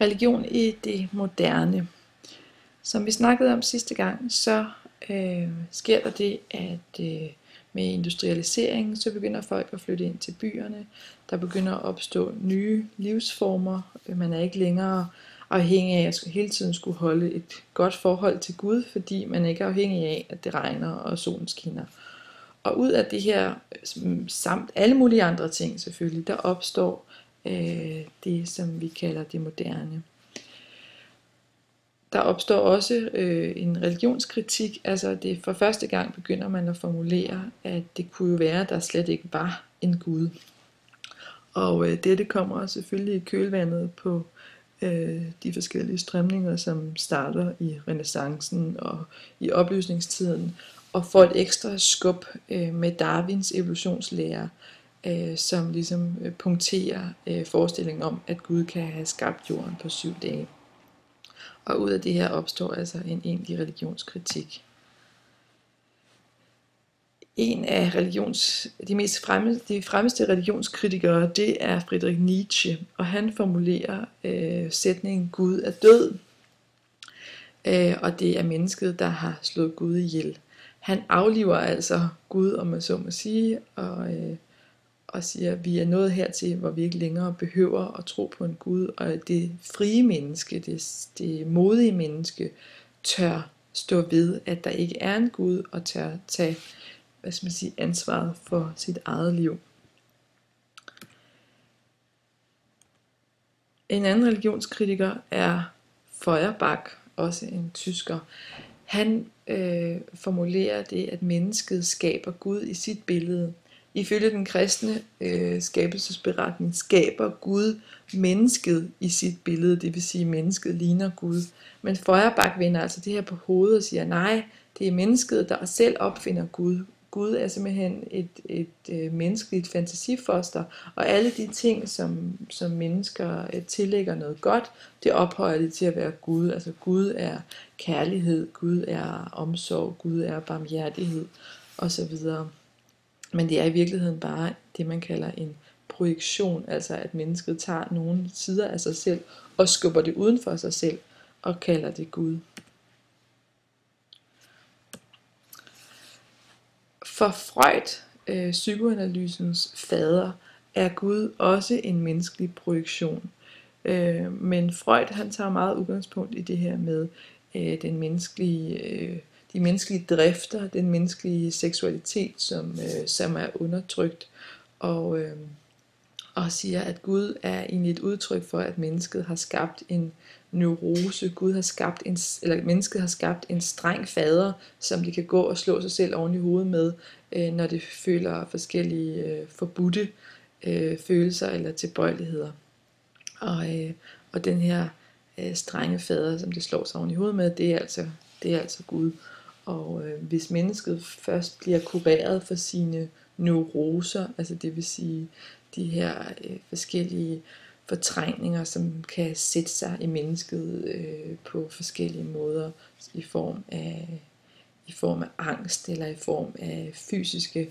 Religion i det moderne. Som vi snakkede om sidste gang, så sker der det, at med industrialiseringen, så begynder folk at flytte ind til byerne. Der begynder at opstå nye livsformer. Man er ikke længere afhængig af at hele tiden skulle holde et godt forhold til Gud, fordi man ikke er afhængig af, at det regner og solen skinner. Og ud af det her, samt alle mulige andre ting selvfølgelig, der opstår det, som vi kalder det moderne. Der opstår også en religionskritik, altså det for første gang begynder man at formulere, at det kunne jo være, at der slet ikke var en Gud. Og dette kommer selvfølgelig i kølvandet på de forskellige strømninger, som starter i renæssancen og i oplysningstiden, og får et ekstra skub med Darwins evolutionslære, som ligesom punkterer forestillingen om, at Gud kan have skabt jorden på 7 dage. Og ud af det her opstår altså en egentlig religionskritik. En af de fremmeste religionskritikere, det er Friedrich Nietzsche, og han formulerer sætningen Gud er død, og det er mennesket, der har slået Gud ihjel. Han afliver altså Gud, om man så må sige, og siger, at vi er nået hertil, hvor vi ikke længere behøver at tro på en Gud, og det frie menneske, det modige menneske, tør stå ved, at der ikke er en Gud, og tør tage ansvaret for sit eget liv. En anden religionskritiker er Feuerbach, også en tysker. Han formulerer det, at mennesket skaber Gud i sit billede. Ifølge den kristne skabelsesberetning skaber Gud mennesket i sit billede, det vil sige, at mennesket ligner Gud. Men Feuerbach vender altså det her på hovedet og siger, nej, det er mennesket, der selv opfinder Gud. Gud er simpelthen et menneskeligt fantasifoster, og alle de ting, som mennesker tillægger noget godt, det ophøjer det til at være Gud. Altså Gud er kærlighed, Gud er omsorg, Gud er barmhjertighed osv. Men det er i virkeligheden bare det, man kalder en projektion, altså at mennesket tager nogle sider af sig selv og skubber det uden for sig selv og kalder det Gud. For Freud, psykoanalysens fader, er Gud også en menneskelig projektion. Men Freud han tager meget udgangspunkt i det her med de menneskelige drifter, den menneskelige seksualitet, som er undertrykt, og siger, at Gud er egentlig et udtryk for, at mennesket har skabt en neurose. Mennesket har skabt en streng fader, som de kan gå og slå sig selv oven i hovedet med, når det føler forskellige forbudte følelser eller tilbøjeligheder. Og den her strenge fader, som det slår sig oven i hovedet med, det er altså Gud. Og hvis mennesket først bliver kureret for sine neuroser, altså det vil sige de her forskellige fortrængninger, som kan sætte sig i mennesket på forskellige måder, i form af angst eller i form af fysiske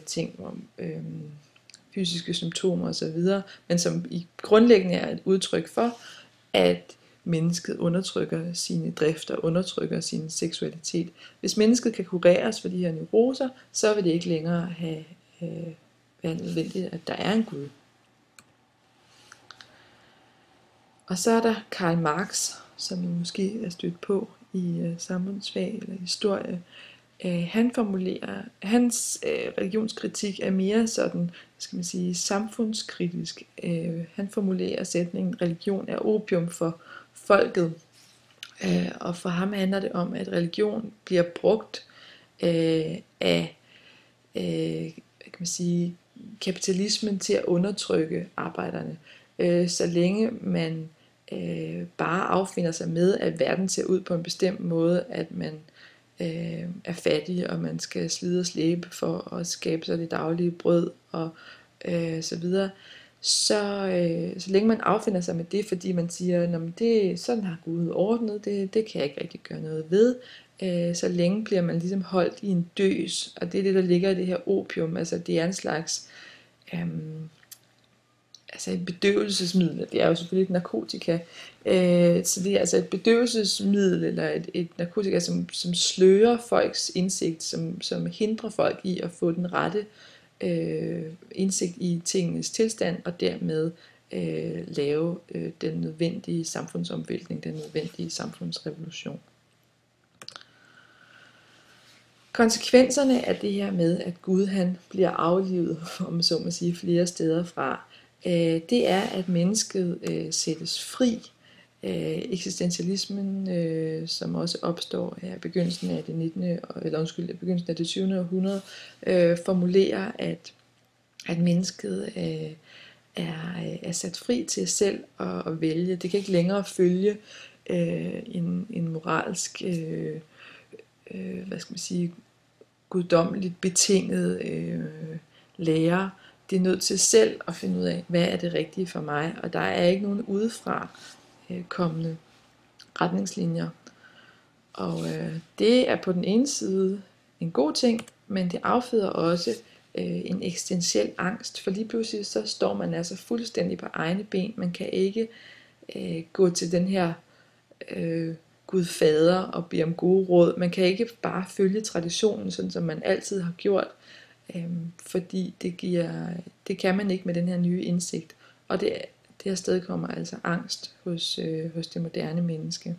ting, fysiske symptomer osv., men som i grundlæggende er et udtryk for, at mennesket undertrykker sine drifter, undertrykker sin seksualitet. Hvis mennesket kan kureres for de her neuroser, så vil det ikke længere være nødvendigt, at der er en Gud. Og så er der Karl Marx, som I måske er stødt på i samfundsfag eller historie. Hans religionskritik er mere sådan, samfundskritisk. Han formulerer sætningen, religion er opium for folket. Og for ham handler det om, at religion bliver brugt af kapitalismen til at undertrykke arbejderne. Så længe man bare affinder sig med, at verden ser ud på en bestemt måde, at man er fattig, og man skal slide og slæbe for at skabe sig det daglige brød og så videre. Så længe man affinder sig med det, fordi man siger, sådan har Gud ordnet, det kan jeg ikke rigtig gøre noget ved, så længe bliver man ligesom holdt i en døs, og det er det, der ligger i det her opium, altså det er en slags altså et bedøvelsesmiddel. Det er jo selvfølgelig et narkotika. Så det er altså et bedøvelsesmiddel eller et narkotika, som slører folks indsigt, som hindrer folk i at få den rette indsigt i tingenes tilstand, og dermed lave den nødvendige samfundsomvæltning, den nødvendige samfundsrevolution. Konsekvenserne af det her med, at Gud han bliver aflivet, om så må sige, flere steder fra, det er, at mennesket sættes fri. Eksistentialismen, som også opstår her i begyndelsen af det 20. århundrede, formulerer, at mennesket er sat fri til selv at vælge. Det kan ikke længere følge en moralsk, guddommeligt betinget lære. Det er nødt til selv at finde ud af, hvad er det rigtige for mig, og der er ikke nogen udefra kommende retningslinjer. Og det er på den ene side en god ting, men det afføder også en eksistentiel angst, for lige pludselig så står man altså fuldstændig på egne ben. Man kan ikke gå til den her Gud fader og bede om gode råd. Man kan ikke bare følge traditionen, sådan som man altid har gjort, fordi det kan man ikke med den her nye indsigt. Og det afstedkommer altså angst hos det moderne menneske.